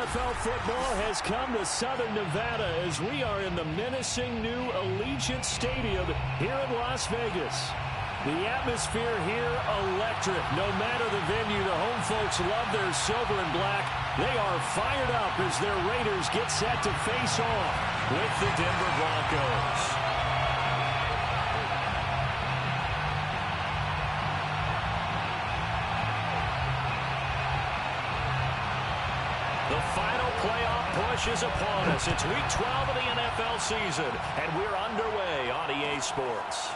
NFL football has come to Southern Nevada as we are in the menacing new Allegiant Stadium here in Las Vegas. The atmosphere here, electric. No matter the venue, the home folks love their silver and black. They are fired up as their Raiders get set to face off with the Denver Broncos. The final playoff push is upon us. It's week 12 of the NFL season, and we're underway on EA Sports.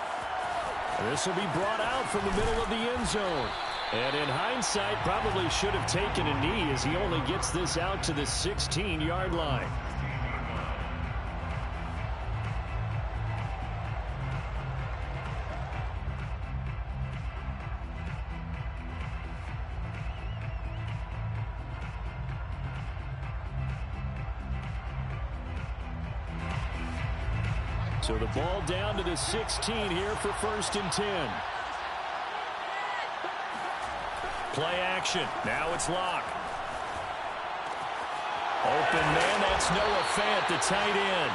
This will be brought out from the middle of the end zone. And in hindsight, probably should have taken a knee as he only gets this out to the 16-yard line. So the ball down to the 16 here for 1st and 10. Play action. Now it's Locke. Open man, that's Noah Fant, the tight end.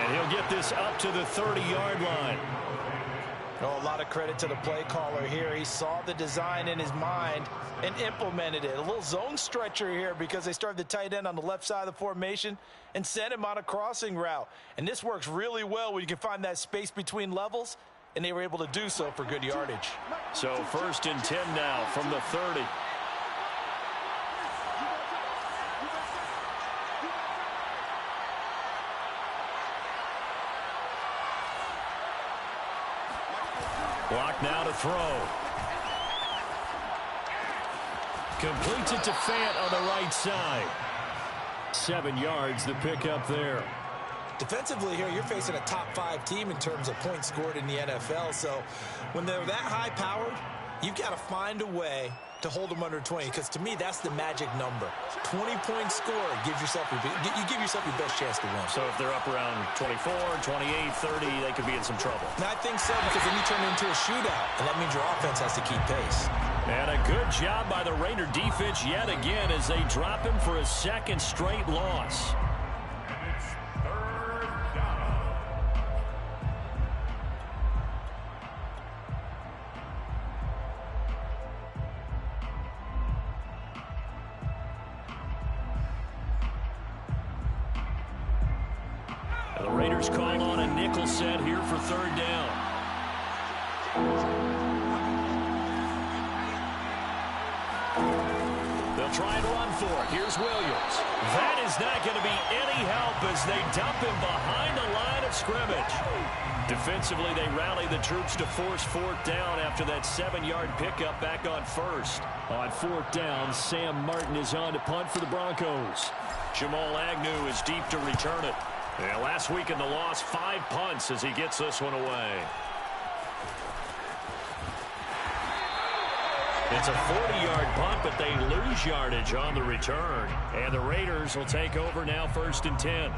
And he'll get this up to the 30-yard line. Oh, a lot of credit to the play caller here. He saw the design in his mind and implemented it. A little zone stretcher here because they started the tight end on the left side of the formation and sent him on a crossing route. And this works really well when you can find that space between levels, and they were able to do so for good yardage. So 1st and 10 now from the 30. Block now to throw. Completes it to Fant on the right side. 7 yards, the pickup there. Defensively here, you're facing a top-5 team in terms of points scored in the NFL. So when they're that high-powered, you've got to find a way to hold them under 20, because to me, that's the magic number. 20-point score gives yourself you give yourself your best chance to win. So if they're up around 24, 28, 30, they could be in some trouble. And I think so, because then you turn it into a shootout, and that means your offense has to keep pace. And a good job by the Raider defense yet again as they drop him for a 2nd straight loss. The Raiders call on a nickel set here for 3rd down. They'll try and run for it. Here's Williams. That is not going to be any help as they dump him behind the line of scrimmage. Defensively, they rally the troops to force 4th down after that 7-yard pickup back on 1st. On 4th down, Sam Martin is on to punt for the Broncos. Jamal Agnew is deep to return it. Yeah, last week in the loss, 5 punts as he gets this one away. It's a 40-yard punt, but they lose yardage on the return. And the Raiders will take over now 1st and 10.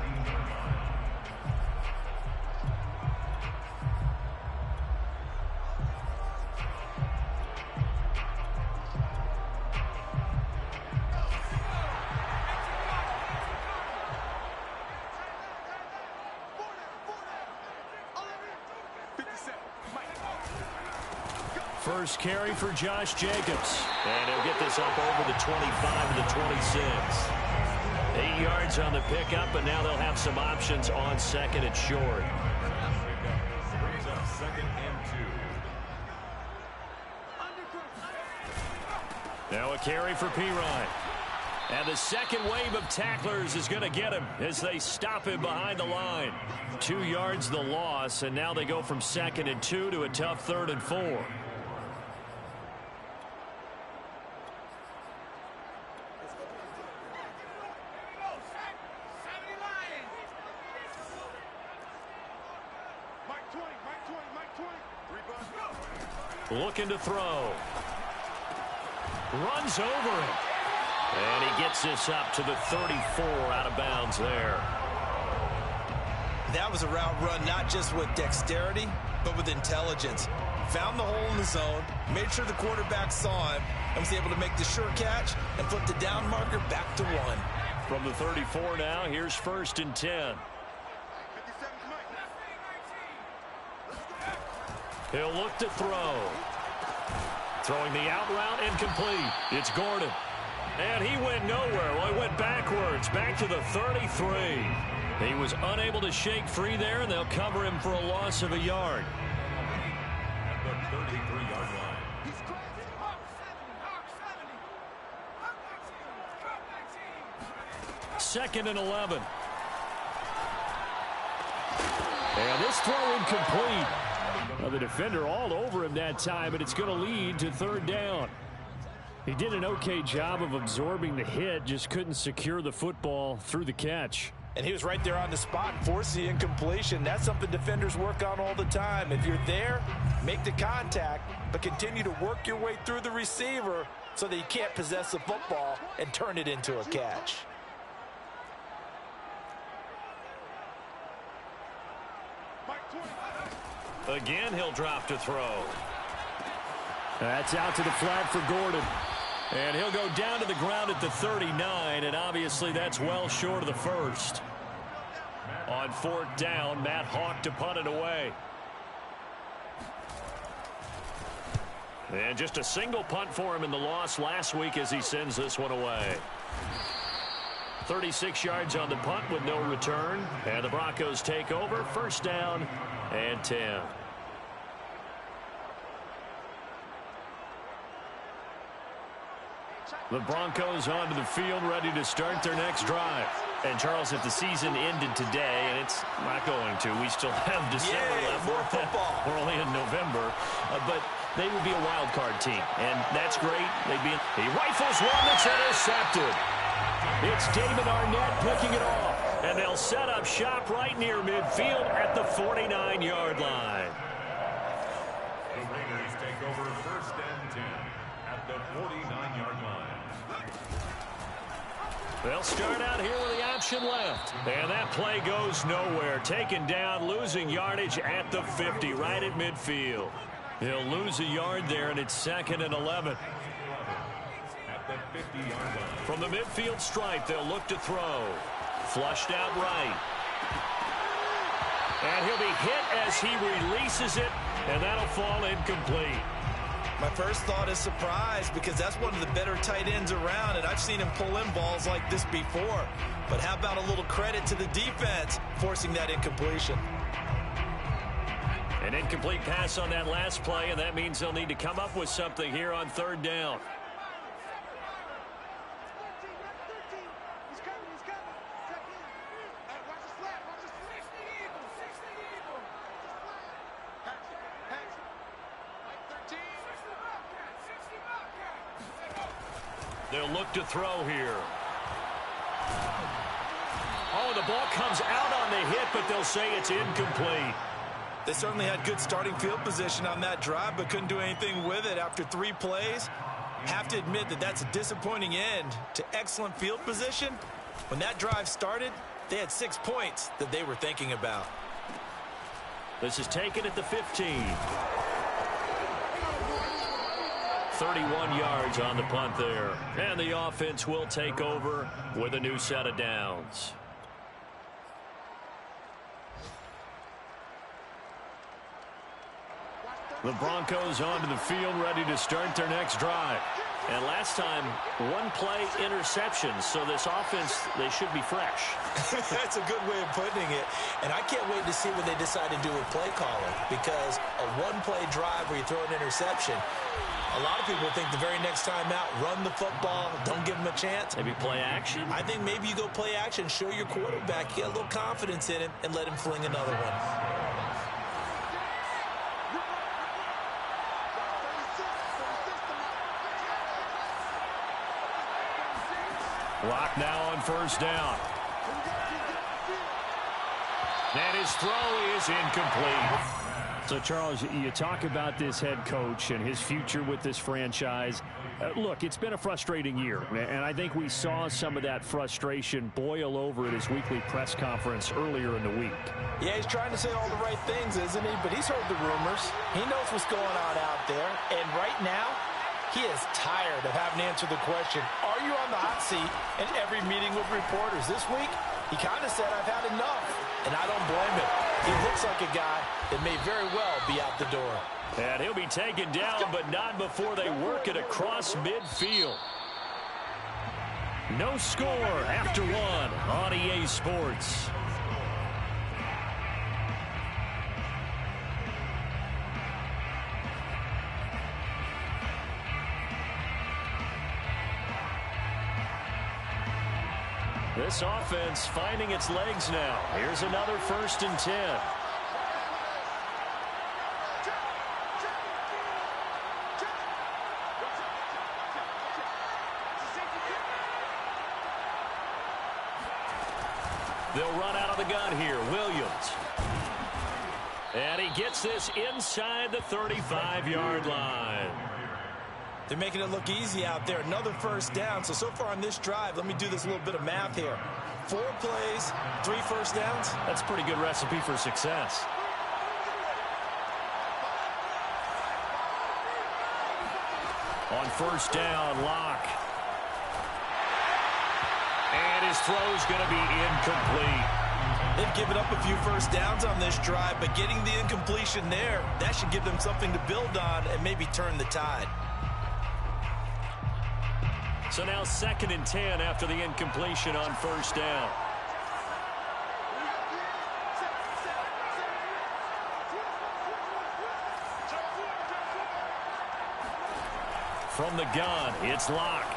First carry for Josh Jacobs. And he'll get this up over the 25 to the 26. 8 yards on the pickup, and now they'll have some options on 2nd and short. Now a carry for Pirine. And the second wave of tacklers is going to get him as they stop him behind the line. 2 yards the loss, and now they go from 2nd and 2 to a tough 3rd and 4. Looking to throw. Runs over him. And he gets this up to the 34 out of bounds there. That was a route run not just with dexterity, but with intelligence. Found the hole in the zone, made sure the quarterback saw him, and was able to make the sure catch and flip the down marker back to 1. From the 34 now, here's 1st and 10. He'll look to throw. Throwing the out route, incomplete. It's Gordon. And he went nowhere. Well, he went backwards, back to the 33. He was unable to shake free there, and they'll cover him for a loss of a yard. At the 33-yard line. 2nd and 11. And this throw incomplete. Well, the defender all over him that time, but it's going to lead to 3rd down. He did an okay job of absorbing the hit, just couldn't secure the football through the catch. And he was right there on the spot, forced the incompletion. That's something defenders work on all the time. If you're there, make the contact, but continue to work your way through the receiver so that you can't possess the football and turn it into a catch. Again, he'll drop to throw. That's out to the flat for Gordon. And he'll go down to the ground at the 39, and obviously that's well short of the first. On 4th down, Matt Hawk to punt it away. And just a single punt for him in the loss last week as he sends this one away. 36 yards on the punt with no return. And the Broncos take over. 1st down and 10. The Broncos onto the field, ready to start their next drive. And, Charles, if the season ended today, and it's not going to, we still have December left. More football. We're only in November. But they would be a wild card team, and that's great. He rifles one that's intercepted. It's David Arnett picking it off. And they'll set up shop right near midfield at the 49-yard line. The Raiders take over 1st and 10 at the 49-yard line. They'll start out here with the option left. And that play goes nowhere. Taken down, losing yardage at the 50, right at midfield. He'll lose a yard there, and it's 2nd and 11. At the 50-yard line. From the midfield stripe, they'll look to throw. Flushed out right. And he'll be hit as he releases it, and that'll fall incomplete. My first thought is surprise, because that's one of the better tight ends around, and I've seen him pull in balls like this before. But how about a little credit to the defense forcing that incompletion? An incomplete pass on that last play, and that means they'll need to come up with something here on 3rd down. They'll look to throw here. Oh, the ball comes out on the hit, but they'll say it's incomplete. They certainly had good starting field position on that drive, but couldn't do anything with it after 3 plays. Have to admit that that's a disappointing end to excellent field position. When that drive started, they had 6 points that they were thinking about. This is taken at the 15. 31 yards on the punt there. And the offense will take over with a new set of downs. The Broncos onto the field, ready to start their next drive. And last time, 1-play interception. So this offense, they should be fresh. That's a good way of putting it. And I can't wait to see what they decide to do with play calling, because a 1-play drive where you throw an interception, a lot of people think the very next time out, run the football, don't give them a chance. Maybe play action? I think maybe you go play action, show your quarterback, get a little confidence in him, and let him fling another one. Lock now on 1st down. And his throw is incomplete. So, Charles, you talk about this head coach and his future with this franchise. Look, it's been a frustrating year, and I think we saw some of that frustration boil over at his weekly press conference earlier in the week. Yeah, he's trying to say all the right things, isn't he? But he's heard the rumors. He knows what's going on out there. And right now, He is tired of having to answer the question, are you on the hot seat, in every meeting with reporters. This week, he kind of said, I've had enough, and I don't blame him. He looks like a guy that may very well be out the door. And he'll be taken down, but not before they work it across midfield. No score after one on EA Sports. This offense finding its legs now. Here's another 1st and 10. They'll run out of the gun here. Williams. And he gets this inside the 35-yard line. They're making it look easy out there. Another 1st down. So far on this drive, let me do this little bit of math here. 4 plays, 3 1st downs. That's a pretty good recipe for success. On 1st down, Locke. And his throw's going to be incomplete. They've given up a few 1st downs on this drive, but getting the incompletion there, that should give them something to build on and maybe turn the tide. So now 2nd and 10 after the incompletion on 1st down. From the gun, it's Locke.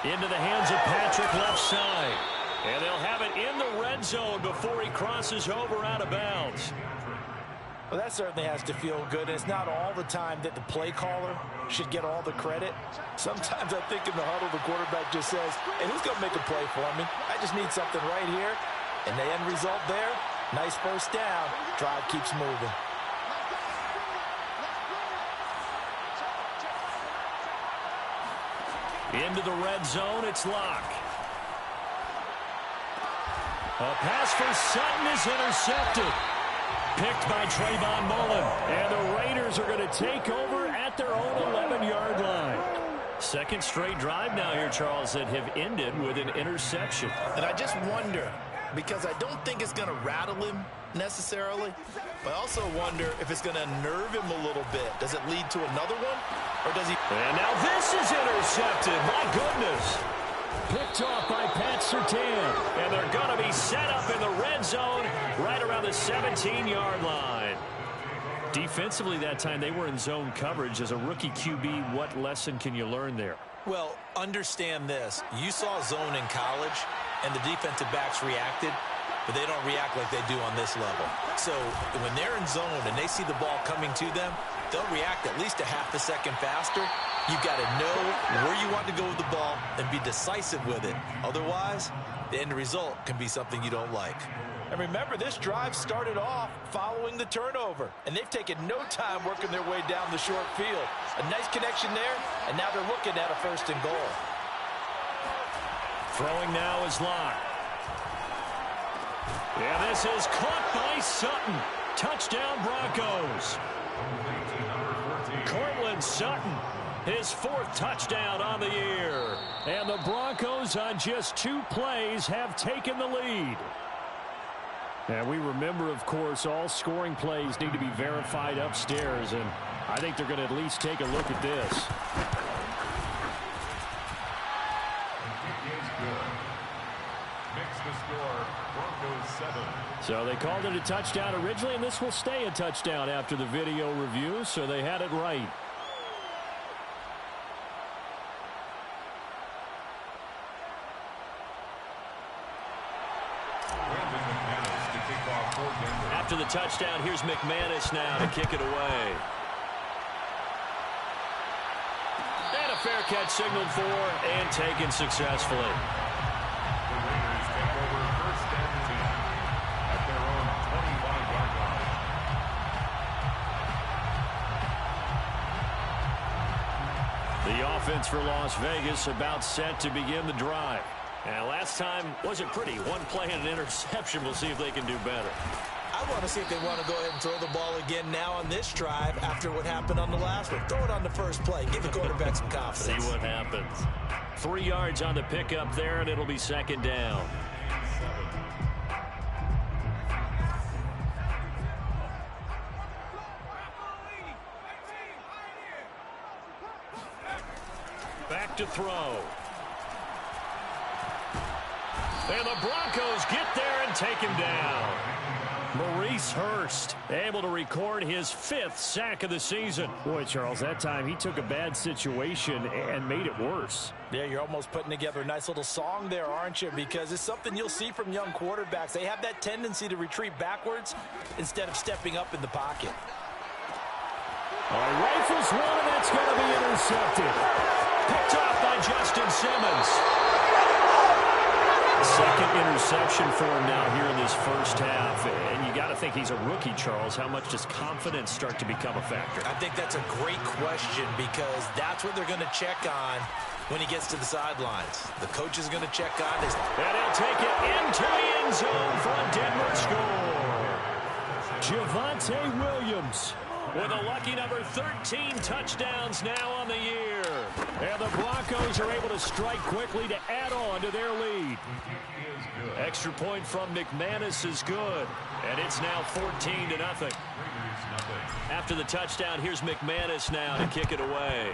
Into the hands of Patrick left side. And they'll have it in the red zone before he crosses over out of bounds. Well, that certainly has to feel good. It's not all the time that the play caller should get all the credit. Sometimes I think in the huddle, the quarterback just says, hey, who's going to make a play for me? I just need something right here. And the end result there, nice 1st down. Drive keeps moving. Into the red zone, it's Locke. A pass for Sutton is intercepted. Picked by Trayvon Mullen. And the Raiders are going to take over at their own 11-yard line. 2nd straight drive now here, Charles, that have ended with an interception. And I just wonder, because I don't think it's going to rattle him necessarily, but I also wonder if it's going to nerve him a little bit. Does it lead to another one? Or does he... And now this is intercepted. My goodness. Picked off by Pat Surtain. And they're going to be set up in the red zone right around the 17-yard line. Defensively that time, they were in zone coverage. As a rookie QB, what lesson can you learn there? Well, understand this. You saw zone in college, and the defensive backs reacted, but they don't react like they do on this level. So when they're in zone and they see the ball coming to them, they'll react at least a half a second faster. You've got to know where you want to go with the ball and be decisive with it. Otherwise, the end result can be something you don't like. And remember, this drive started off following the turnover, and they've taken no time working their way down the short field. A nice connection there, and now they're looking at a 1st and goal. Throwing now is Locke. Yeah, this is caught by Sutton. Touchdown, Broncos. Cortland Sutton, his 4th touchdown on the year. And the Broncos on just 2 plays have taken the lead. And we remember, of course, all scoring plays need to be verified upstairs, and I think they're going to at least take a look at this. Makes the score, Broncos 7. So they called it a touchdown originally, and this will stay a touchdown after the video review, so they had it right. After the touchdown, here's McManus now to kick it away. And a fair catch signaled for and taken successfully. The Raiders take over 1st and 10 at their own 25-yard line. The offense for Las Vegas about set to begin the drive. And last time wasn't pretty. 1 play and an interception. We'll see if they can do better. I I want to see if they want to go ahead and throw the ball again now on this drive after what happened on the last one. Throw it on the first play. Give the quarterback some confidence. See what happens. 3 yards on the pickup there, and it'll be second down. Back to throw. And the Broncos get there and take him down. Maurice Hurst able to record his 5th sack of the season. Boy, Charles, that time he took a bad situation and made it worse. Yeah, you're almost putting together a nice little song there, aren't you? Because it's something you'll see from young quarterbacks. They have that tendency to retreat backwards instead of stepping up in the pocket. Rifles one, and that's going to be intercepted. Picked off by Justin Simmons. Second interception for him now here in this first half. And you got to think he's a rookie, Charles. How much does confidence start to become a factor? I think that's a great question because that's what they're going to check on when he gets to the sidelines. The coach is going to check on his... And he'll take it into the end zone for a Denver score. Javonte Williams with a lucky number 13 touchdowns now on the year. And the Broncos are able to strike quickly to add on to their lead. Extra point from McManus is good. And it's now 14-0. After the touchdown, here's McManus now to kick it away.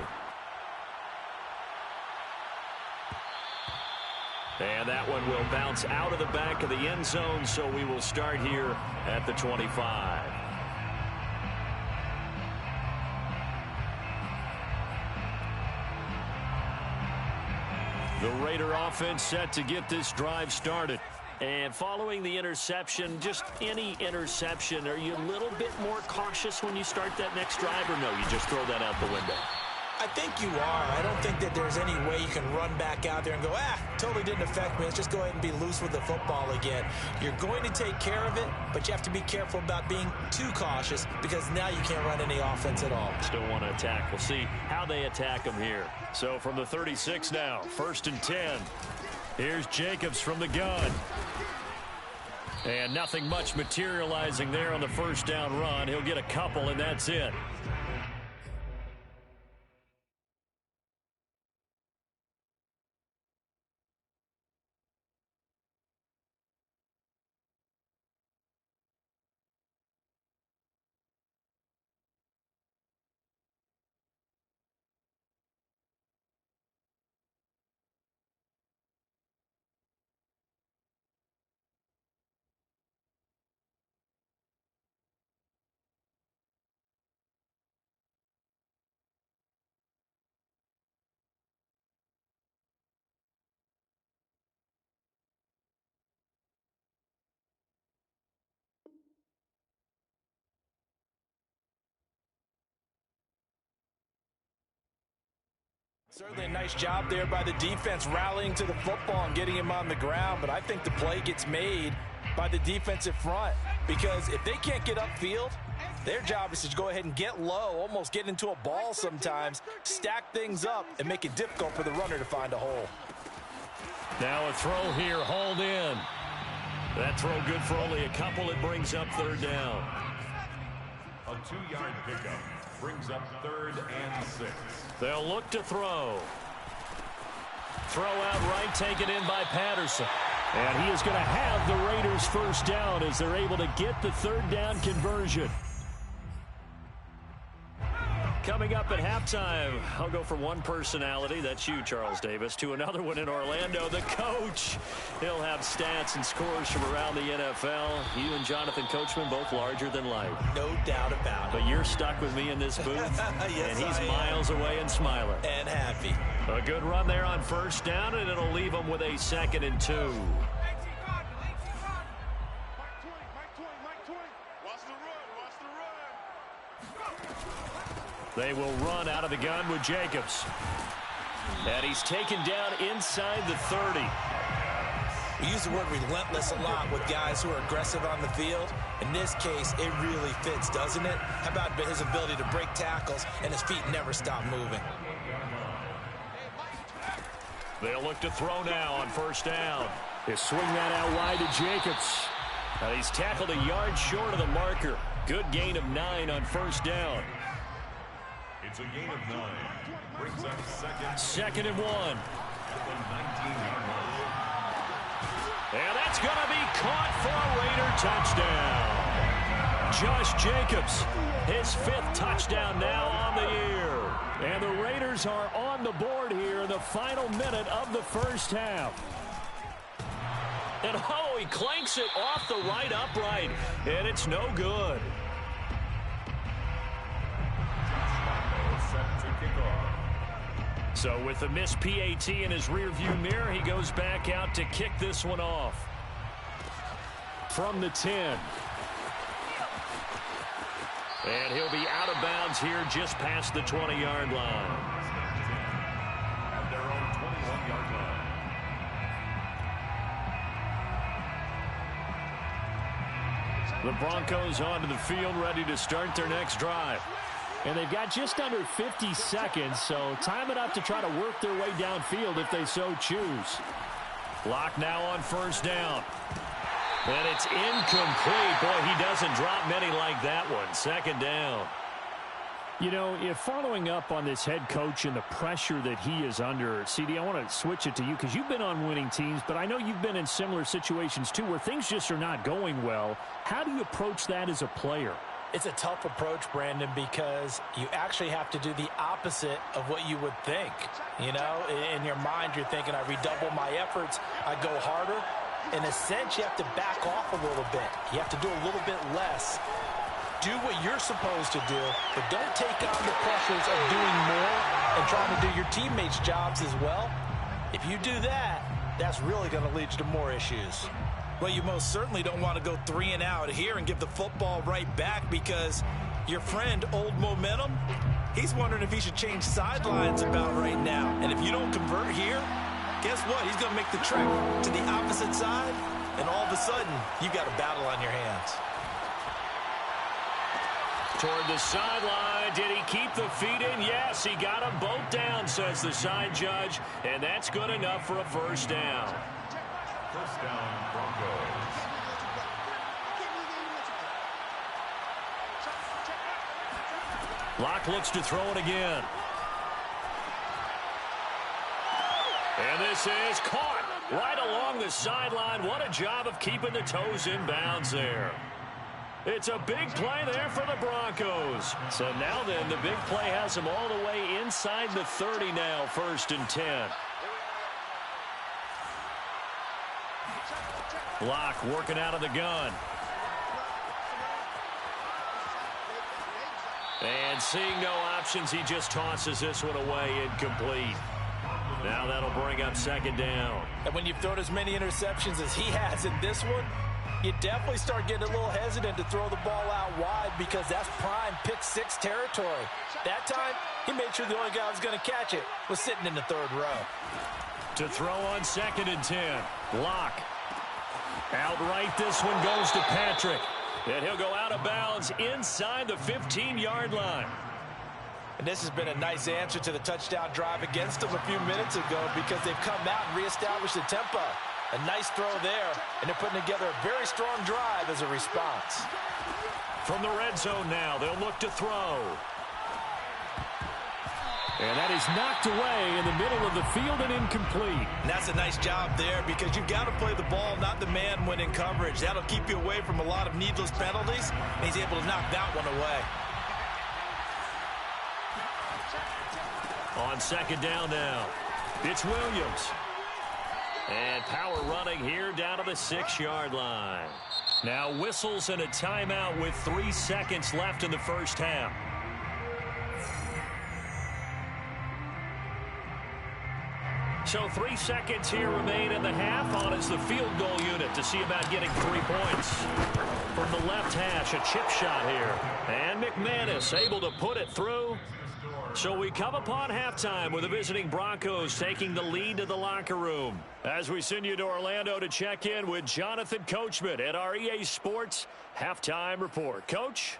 And that one will bounce out of the back of the end zone, so we will start here at the 25. The Raider offense set to get this drive started. And following the interception, just any interception, are you a little bit more cautious when you start that next drive, or no, you just throw that out the window? I think you are. I don't think that there's any way you can run back out there and go, totally didn't affect me. Let's just go ahead and be loose with the football again. You're going to take care of it, but you have to be careful about being too cautious because now you can't run any offense at all. Still want to attack. We'll see how they attack them here. So from the 36 now, 1st and 10. Here's Jacobs from the gun. And nothing much materializing there on the first down run. He'll get a couple, and that's it. Certainly a nice job there by the defense rallying to the football and getting him on the ground, but I think the play gets made by the defensive front because if they can't get upfield, their job is to go ahead and get low, almost get into a ball sometimes, stack things up, and make it difficult for the runner to find a hole. Now a throw here, hauled in. That throw good for only a couple. It brings up 3rd down. A 2-yard pickup brings up 3rd and 6. They'll look to throw. Throw out right, taken in by Patterson. And he is going to have the Raiders first down as they're able to get the 3rd down conversion. Coming up at halftime, I'll go from one personality, that's you, Charles Davis, to another one in Orlando, the coach. He'll have stats and scores from around the NFL. You and Jonathan Coachman, both larger than life. No doubt about it. But you're stuck with me in this booth, yes, and he's miles away and smiling. And happy. A good run there on 1st down, and it'll leave him with a 2nd and 2. They will run out of the gun with Jacobs. And he's taken down inside the 30. We use the word relentless a lot with guys who are aggressive on the field. In this case, it really fits, doesn't it? How about his ability to break tackles and his feet never stop moving? They'll look to throw now on 1st down. They swing that out wide to Jacobs. He's tackled a yard short of the marker. Good gain of 9 on first down. It's a gain of 9. Brings up second and 1. At the 19-yard line. And that's going to be caught for a Raider touchdown. Josh Jacobs, his 5th touchdown now on the year. And the Raiders are on the board here in the final minute of the first half. And oh, he clanks it off the right upright, and it's no good. Set to kick off. So with the missed PAT in his rearview mirror, he goes back out to kick this one off. From the 10. And he'll be out of bounds here just past the 20-yard line. At their own 21-yard line. The Broncos onto the field, ready to start their next drive. And they've got just under 50 seconds, so time enough to try to work their way downfield if they so choose. Lock now on first down. And it's incomplete. Boy, he doesn't drop many like that one. Second down. You know, if following up on this head coach and the pressure that he is under, CD, I want to switch it to you because you've been on winning teams, but I know you've been in similar situations too where things just are not going well. How do you approach that as a player? It's a tough approach, Brandon, because you actually have to do the opposite of what you would think. You know, in your mind, you're thinking, I redouble my efforts, I go harder. In a sense, you have to back off a little bit. You have to do a little bit less. Do what you're supposed to do, but don't take on the pressures of doing more and trying to do your teammates' jobs as well. If you do that, that's really going to lead you to more issues. Well, you most certainly don't want to go 3 and out here and give the football right back because your friend, Old Momentum, he's wondering if he should change sidelines about right now. And if you don't convert here, guess what? He's going to make the trek to the opposite side, and all of a sudden, you've got a battle on your hands. Toward the sideline. Did he keep the feet in? Yes, he got them both down, says the side judge, and that's good enough for a first down. First down, Broncos. Locke looks to throw it again. And this is caught right along the sideline. What a job of keeping the toes in bounds there. It's a big play there for the Broncos. So now then, the big play has them all the way inside the 30 now, 1st and 10. Locke working out of the gun. And seeing no options, he just tosses this one away, incomplete. Now that'll bring up 2nd down. And when you've thrown as many interceptions as he has in this one, you definitely start getting a little hesitant to throw the ball out wide because that's prime pick 6 territory. That time, he made sure the only guy who was going to catch it was sitting in the 3rd row. To throw on 2nd and 10. Locke. Outright, this one goes to Patrick. And he'll go out of bounds inside the 15-yard line. And this has been a nice answer to the touchdown drive against them a few minutes ago because they've come out and reestablished the tempo. A nice throw there, and they're putting together a very strong drive as a response. From the red zone now, they'll look to throw. And that is knocked away in the middle of the field and incomplete. And that's a nice job there because you've got to play the ball, not the man when in coverage. That'll keep you away from a lot of needless penalties, and he's able to knock that one away. On 2nd down now, it's Williams. And power running here down to the 6-yard line. Now whistles and a timeout with 3 seconds left in the first half. So 3 seconds here remain in the half. On is the field goal unit to see about getting 3 points. From the left hash, a chip shot here. And McManus able to put it through. So we come upon halftime with the visiting Broncos taking the lead to the locker room. As we send you to Orlando to check in with Jonathan Coachman at our EA Sports Halftime Report. Coach?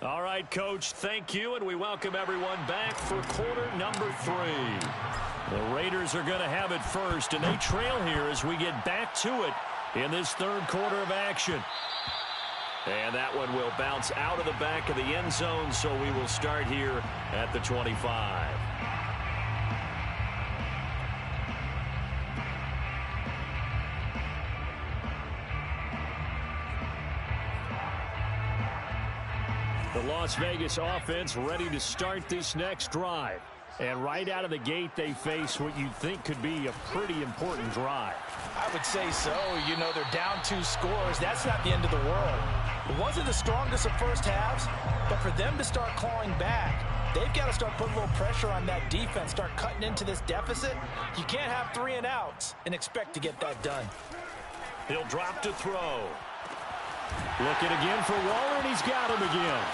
All right, Coach, thank you, and we welcome everyone back for quarter number 3. The Raiders are going to have it first, and they trail here as we get back to it in this third quarter of action. And that one will bounce out of the back of the end zone, so we will start here at the 25. The Las Vegas offense ready to start this next drive. And right out of the gate, they face what you think could be a pretty important drive. I would say so. You know, they're down 2 scores. That's not the end of the world. It wasn't the strongest of first halves, but for them to start clawing back, they've got to start putting a little pressure on that defense, start cutting into this deficit. You can't have 3 and outs and expect to get that done. He'll drop to throw. Looking again for Waller, and he's got him again.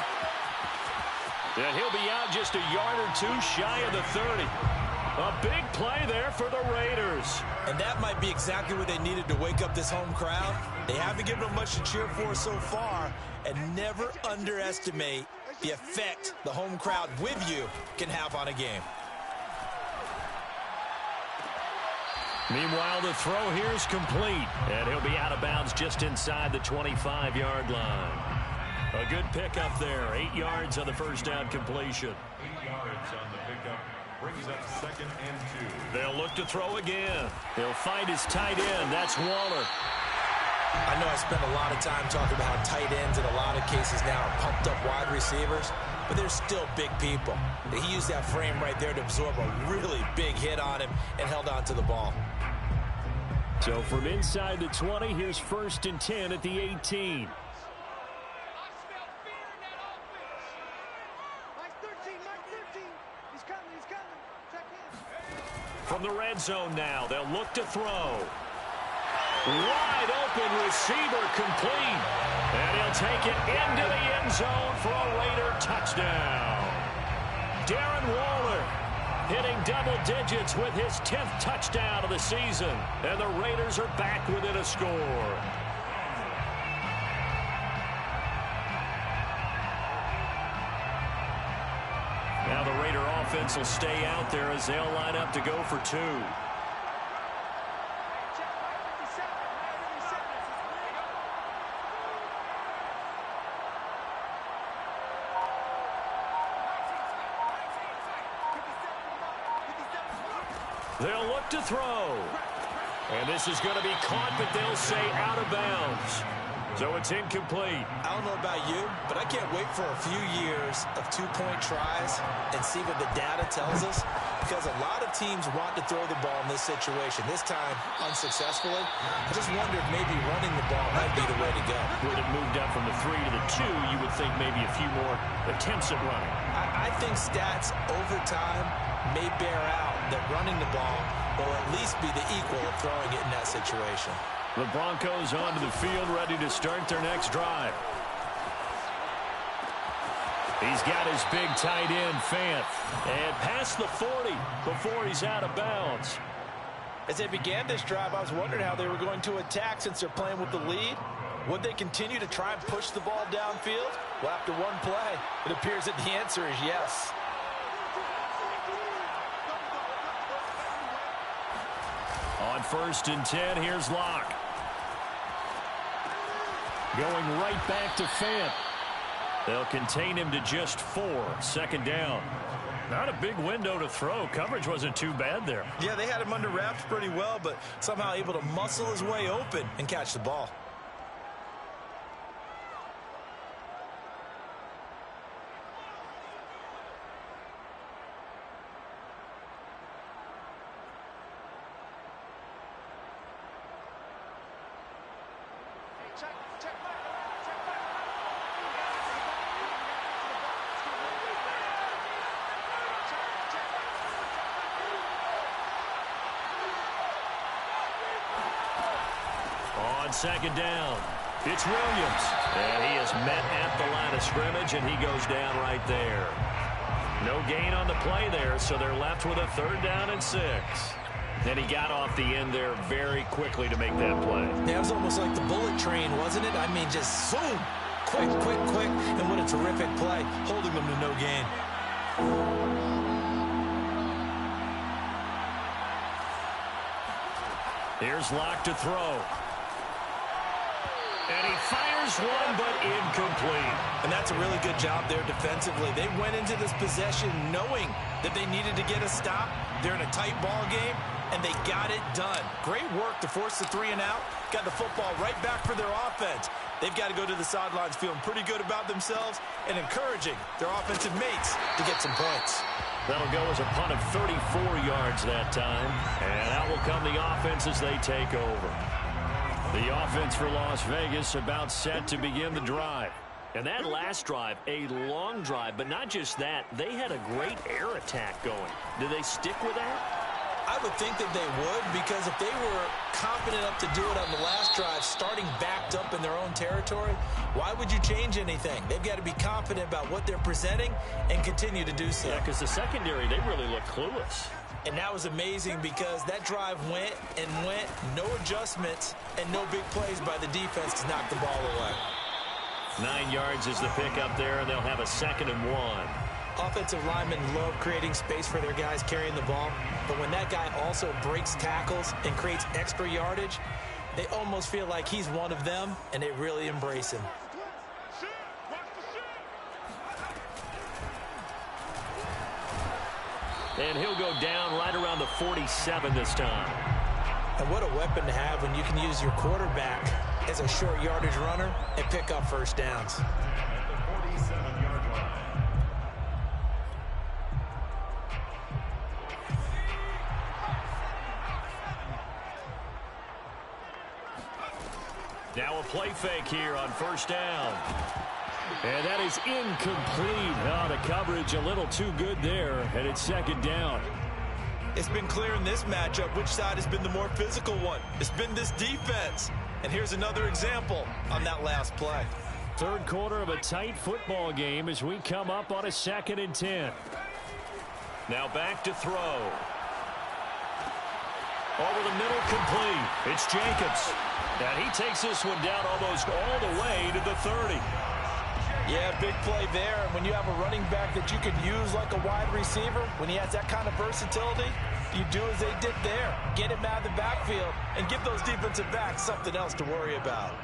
And he'll be out just a yard or 2 shy of the 30. A big play there for the Raiders. And that might be exactly what they needed to wake up this home crowd. They haven't given them much to cheer for so far, and never underestimate the effect the home crowd with you can have on a game. Meanwhile, the throw here is complete, and he'll be out of bounds just inside the 25-yard line. A good pickup there. 8 yards on the first down completion. 8 yards on the pickup. Brings up 2nd and 2. They'll look to throw again. He'll find his tight end. That's Waller. I know I spend a lot of time talking about how tight ends in a lot of cases now are pumped up wide receivers, but they're still big people. He used that frame right there to absorb a really big hit on him and held on to the ball. So from inside the 20, here's 1st and 10 at the 18. From the red zone now, they'll look to throw. Wide open receiver complete. And he'll take it into the end zone for a Raider touchdown. Darren Waller hitting double digits with his 10th touchdown of the season. And the Raiders are back within a score. Now the Raider offense will stay out there as they'll line up to go for 2. They'll look to throw. And this is going to be caught, but they'll say out of bounds. So it's incomplete. I don't know about you, but I can't wait for a few years of 2-point tries and see what the data tells us, because a lot of teams want to throw the ball in this situation. This time, unsuccessfully. I just wonder if maybe running the ball might be the way to go. With it moved up from the 3 to the 2, you would think maybe a few more attempts at running. I think stats over time may bear out that running the ball will at least be the equal of throwing it in that situation. The Broncos onto the field, ready to start their next drive. He's got his big tight end, Fant, and past the 40 before he's out of bounds. As they began this drive, I was wondering how they were going to attack since they're playing with the lead. Would they continue to try and push the ball downfield? Well, after one play, it appears that the answer is yes. On 1st and 10, here's Locke. Going right back to Fant. They'll contain him to just 4. 2nd down. Not a big window to throw. Coverage wasn't too bad there. Yeah, they had him under wraps pretty well, but somehow able to muscle his way open and catch the ball. On 2nd down, it's Williams. And he is met at the line of scrimmage, and he goes down right there. No gain on the play there, so they're left with a 3rd down and 6. And he got off the end there very quickly to make that play. Yeah, it was almost like the bullet train, wasn't it? I mean, just zoom, quick, and what a terrific play, holding them to no gain. Here's Locke to throw. And he fires one, but incomplete. And that's a really good job there defensively. They went into this possession knowing that they needed to get a stop. They're in a tight ball game, and they got it done. Great work to force the 3 and out. Got the football right back for their offense. They've got to go to the sidelines feeling pretty good about themselves and encouraging their offensive mates to get some points. That'll go as a punt of 34 yards that time. And out will come the offense as they take over. The offense for Las Vegas about set to begin the drive. And that last drive, a long drive, but not just that. They had a great air attack going. Do they stick with that? I would think that they would, because if they were confident enough to do it on the last drive, starting backed up in their own territory, why would you change anything? They've got to be confident about what they're presenting and continue to do so. Yeah, because the secondary, they really look clueless. And that was amazing because that drive went and went, no adjustments, and no big plays by the defense to knock the ball away. 9 yards is the pickup there, and they'll have a 2nd and 1. Offensive linemen love creating space for their guys carrying the ball, but when that guy also breaks tackles and creates extra yardage, they almost feel like he's one of them, and they really embrace him. And he'll go down right around the 47 this time. And what a weapon to have when you can use your quarterback as a short yardage runner and pick up first downs. At the 47-yard line. Now a play fake here on first down. And that is incomplete. Oh, the coverage a little too good there, and it's 2nd down. It's been clear in this matchup which side has been the more physical one. It's been this defense. And here's another example on that last play. 3rd quarter of a tight football game as we come up on a 2nd and 10. Now back to throw. Over the middle, complete. It's Jacobs. And he takes this one down almost all the way to the 30. Yeah, big play there. And when you have a running back that you can use like a wide receiver, when he has that kind of versatility, you do as they did there. Get him out of the backfield and give those defensive backs something else to worry about.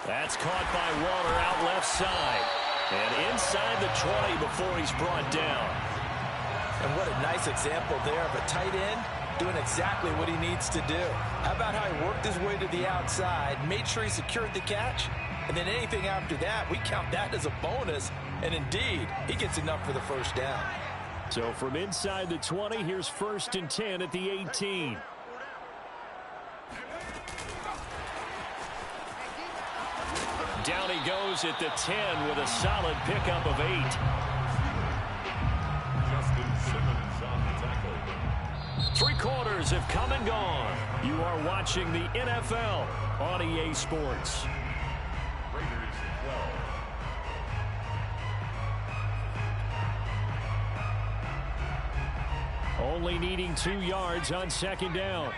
That's caught by Waller out left side. And inside the 20 before he's brought down. And what a nice example there of a tight end doing exactly what he needs to do. How about how he worked his way to the outside, made sure he secured the catch, and then anything after that, we count that as a bonus. And indeed, he gets enough for the first down. So from inside the 20, here's 1st and 10 at the 18. Down he goes at the 10 with a solid pickup of 8. Three quarters have come and gone. You are watching the NFL on EA Sports. Raiders 12. Only needing 2 yards on 2nd down.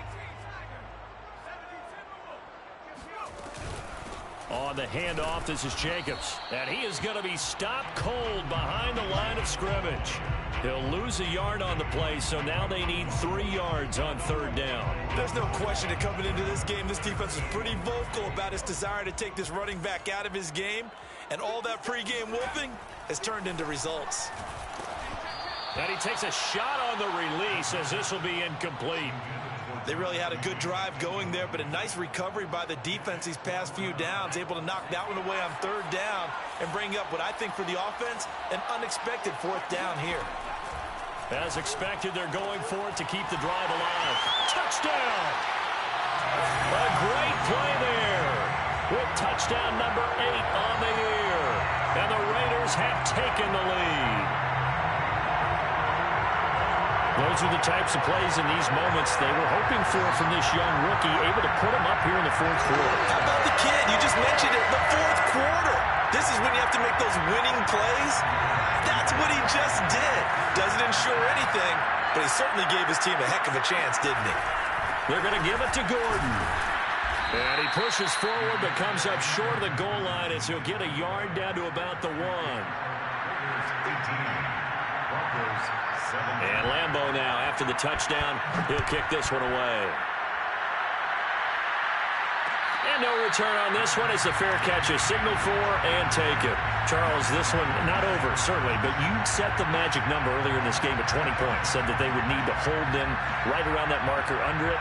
On the handoff, this is Jacobs. And he is going to be stopped cold behind the line of scrimmage. He'll lose a yard on the play, so now they need 3 yards on 3rd down. There's no question that coming into this game, this defense is pretty vocal about its desire to take this running back out of his game. And all that pregame wolfing has turned into results. And he takes a shot on the release as this will be incomplete. They really had a good drive going there, but a nice recovery by the defense these past few downs, able to knock that one away on 3rd down and bring up what I think for the offense, an unexpected 4th down here. As expected, they're going for it to keep the drive alive. Touchdown! A great play there with touchdown number 8 on the year. And the Raiders have taken the lead. Those are the types of plays in these moments they were hoping for from this young rookie, able to put him up here in the 4th quarter. How about the kid? You just mentioned it, the 4th quarter. This is when you have to make those winning plays. That's what he just did. Doesn't ensure anything, but he certainly gave his team a heck of a chance, didn't he? They're going to give it to Gordon. And he pushes forward but comes up short of the goal line as he'll get a yard down to about the 1. And Lambeau now, after the touchdown, he'll kick this one away. And no return on this one. It's a fair catch, a signal for and taken. Charles, this one not over, certainly, but you set the magic number earlier in this game at 20 points, said that they would need to hold them right around that marker under it.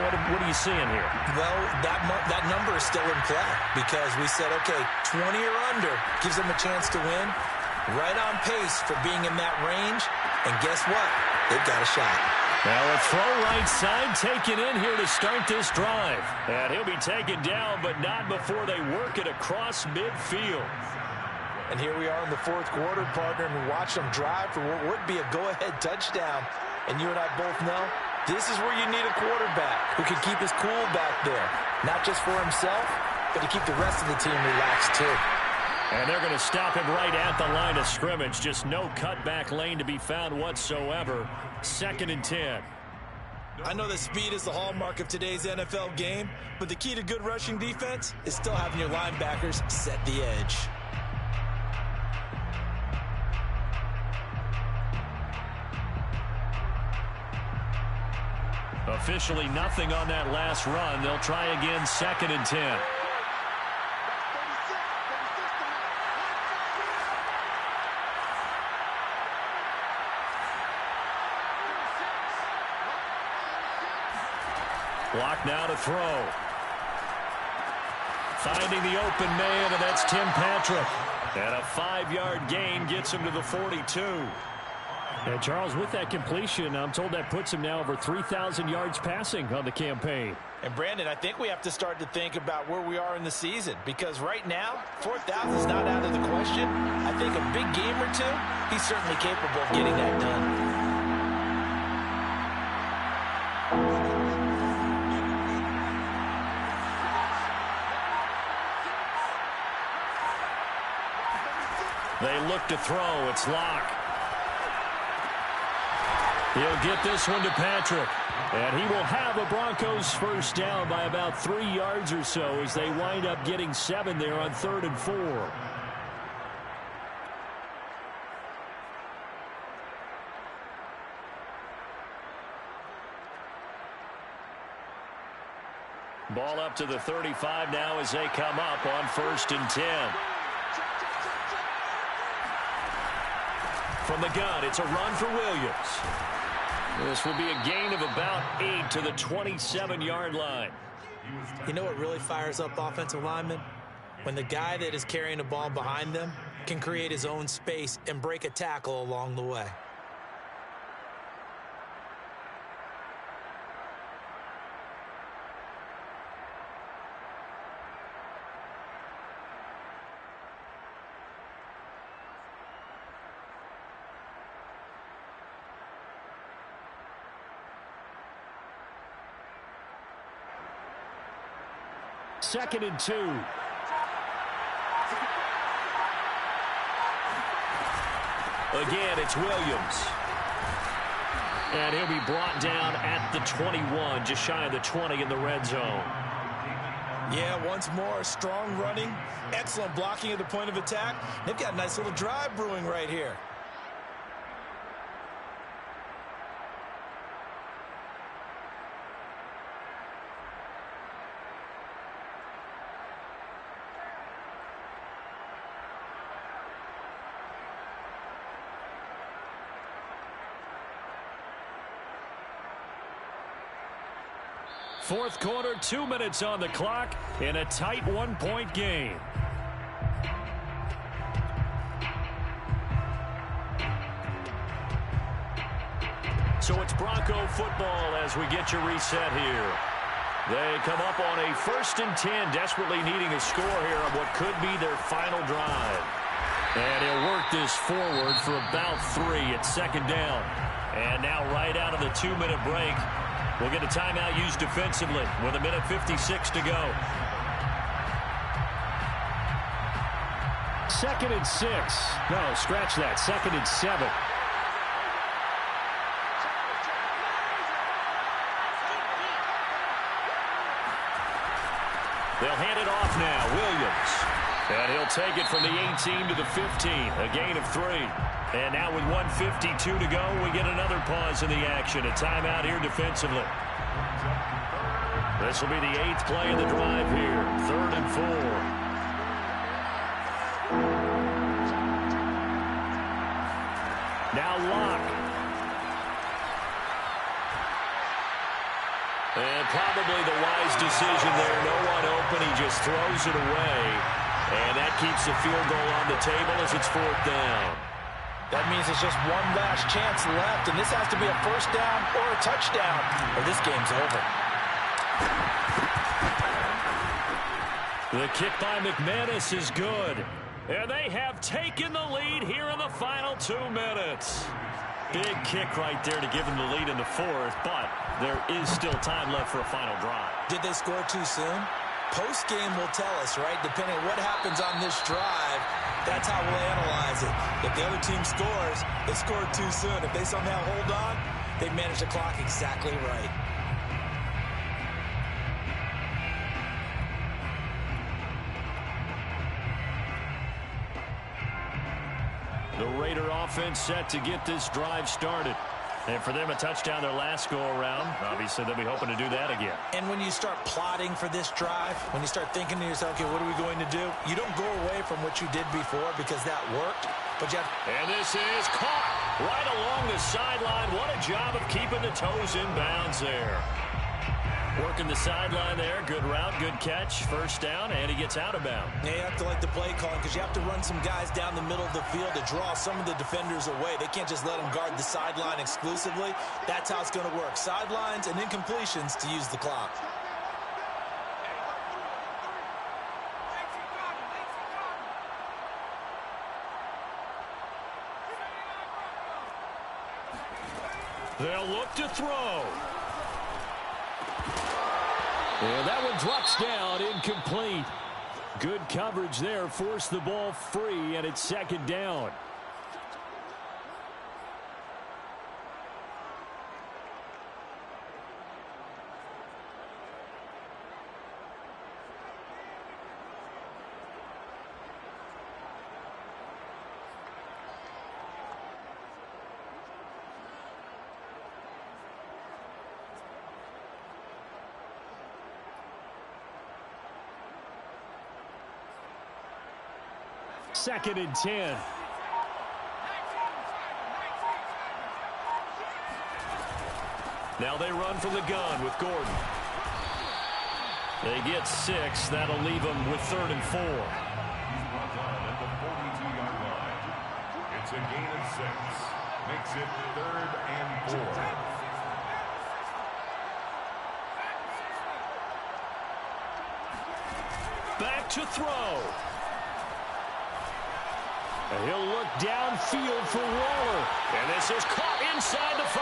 What are you seeing here? Well, that number is still in play because we said, okay, 20 or under gives them a chance to win. Right on pace for being in that range. And guess what? They've got a shot. Now a throw right side taken in here to start this drive. And he'll be taken down, but not before they work it across midfield. And here we are in the fourth quarter, partner, and we watch them drive for what would be a go-ahead touchdown. And you and I both know this is where you need a quarterback who can keep his cool back there. Not just for himself, but to keep the rest of the team relaxed too. And they're going to stop him right at the line of scrimmage. Just no cutback lane to be found whatsoever. 2nd and 10. I know that speed is the hallmark of today's NFL game, but the key to good rushing defense is still having your linebackers set the edge. Officially nothing on that last run. They'll try again, 2nd and 10. Block now to throw. Finding the open man, and that's Tim Patrick. And a 5-yard gain gets him to the 42. And Charles, with that completion, I'm told that puts him now over 3,000 yards passing on the campaign. And Brandon, I think we have to start to think about where we are in the season, because right now, 4,000 is not out of the question. I think a big game or two, he's certainly capable of getting that done. They look to throw. It's Locke. He'll get this one to Patrick. And he will have a Broncos first down by about 3 yards or so as they wind up getting 7 there on 3rd and 4. Ball up to the 35 now as they come up on 1st and 10. From the gun, it's a run for Williams. This will be a gain of about 8 to the 27-yard line. You know what really fires up offensive linemen? When the guy that is carrying the ball behind them can create his own space and break a tackle along the way. Second and 2. Again, it's Williams. And he'll be brought down at the 21, just shy of the 20 in the red zone. Yeah, once more, strong running, excellent blocking at the point of attack. They've got a nice little drive brewing right here. Fourth quarter, 2 minutes on the clock in a tight 1-point game. So it's Bronco football as we get you reset here. They come up on a 1st and 10, desperately needing a score here on what could be their final drive. And he'll work this forward for about 3 at 2nd down. And now right out of the 2-minute break, we'll get a timeout used defensively with 1:56 to go. 2nd and 6. No, scratch that. 2nd and 7. They'll hand it off now. Williams. And he'll take it from the 18 to the 15. A gain of 3. And now with 1:52 to go, we get another pause in the action. A timeout here defensively. This will be the 8th play of the drive here. 3rd and 4. Now Locke. And probably the wise decision there. No one open. He just throws it away. And that keeps the field goal on the table as it's 4th down. That means it's just one last chance left, and this has to be a 1st down or a touchdown, or this game's over. The kick by McManus is good. And they have taken the lead here in the final 2 minutes. Big kick right there to give them the lead in the 4th, but there is still time left for a final drive. Did they score too soon? Post-game will tell us, right? Depending on what happens on this drive, that's how we'll analyze it. If the other team scores, they scored too soon. If they somehow hold on, they manage the clock exactly right. The Raider offense set to get this drive started. And for them, a touchdown their last go-around. Obviously, they'll be hoping to do that again. And when you start plotting for this drive, when you start thinking to yourself, okay, what are we going to do? You don't go away from what you did before because that worked. But you have... And this is caught right along the sideline. What a job of keeping the toes in bounds there. Working the sideline there. Good route, good catch. 1st down, and he gets out of bounds. Yeah, you have to like the play calling because you have to run some guys down the middle of the field to draw some of the defenders away. They can't just let them guard the sideline exclusively. That's how it's going to work. Sidelines and incompletions to use the clock. They'll look to throw. And that one drops down, incomplete. Good coverage there, forced the ball free, and it's 2nd down. Second and 10. Now they run from the gun with Gordon. They get 6. That'll leave them with 3rd and 4. At the 42-yard line. It's a gain of 6. Makes it 3rd and 4. Back to throw. And he'll look downfield for Waller. And this is caught inside the 5.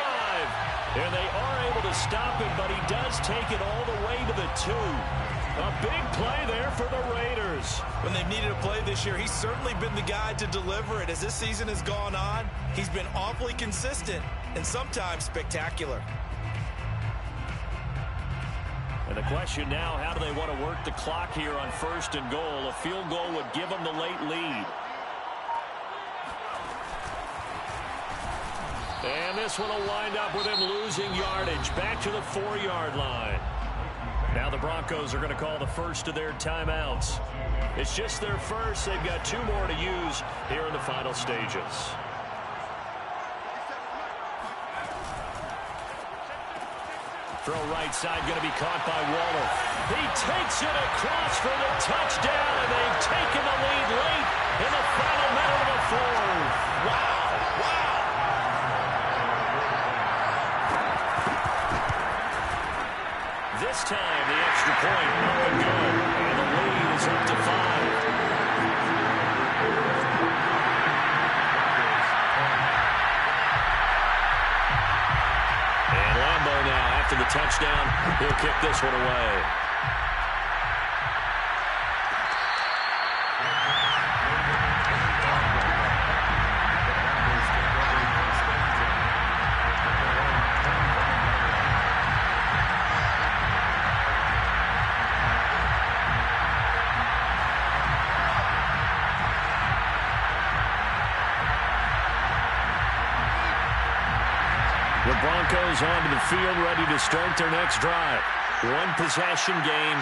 And they are able to stop him, but he does take it all the way to the 2. A big play there for the Raiders. When they've needed a play this year, he's certainly been the guy to deliver it. As this season has gone on, he's been awfully consistent and sometimes spectacular. And the question now, how do they want to work the clock here on 1st and goal? A field goal would give them the late lead. And this one will wind up with him losing yardage back to the 4-yard line. Now the Broncos are going to call the first of their timeouts. It's just their first. They've got 2 more to use here in the final stages. Throw right side going to be caught by Waller. He takes it across for the touchdown, and they've taken the lead late in the final minute of the 4th. Wow, wow. This time, the extra point up and good. And the lead is up to 5. And Lambeau now, after the touchdown, he'll kick this one away. Broncos onto the field, ready to start their next drive. One possession game.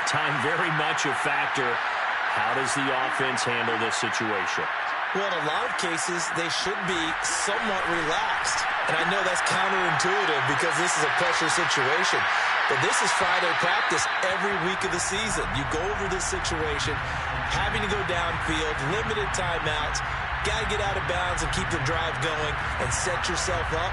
Time very much a factor. How does the offense handle this situation? Well, in a lot of cases, they should be somewhat relaxed. And I know that's counterintuitive because this is a pressure situation. But this is Friday practice every week of the season. You go over this situation, having to go downfield, limited timeouts, got to get out of bounds and keep the drive going and set yourself up.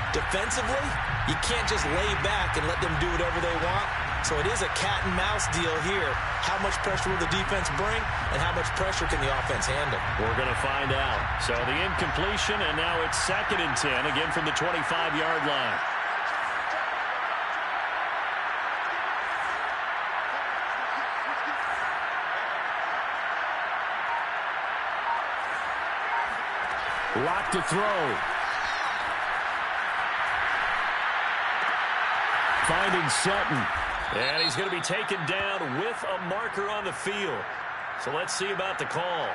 Defensively, you can't just lay back and let them do whatever they want. So it is a cat and mouse deal here. How much pressure will the defense bring, and how much pressure can the offense handle? We're going to find out. So the incompletion, and now it's 2nd and 10, again from the 25-yard line. Lock to throw. Finding Sutton. And he's going to be taken down with a marker on the field. So let's see about the call.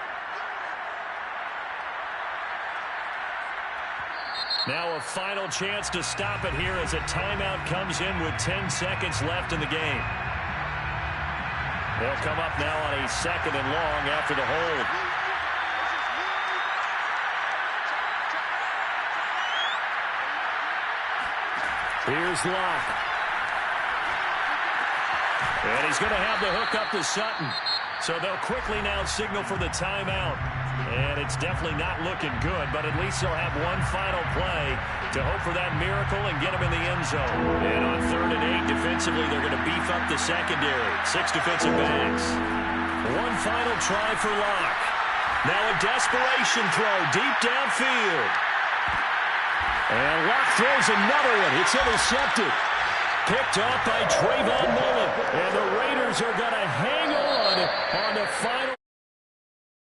Now a final chance to stop it here as a timeout comes in with 10 seconds left in the game. They'll come up now on a 2nd and long after the hold. Here's Locke. And he's going to have the hook up to Sutton. So they'll quickly now signal for the timeout. And it's definitely not looking good, but at least they'll have one final play to hope for that miracle and get him in the end zone. And on 3rd and 8, defensively, they're going to beef up the secondary. 6 defensive backs. One final try for Locke. Now a desperation throw deep downfield. And Locke throws another one. It's intercepted. Picked off by Trayvon Mullen. And the Raiders are going to hang on the final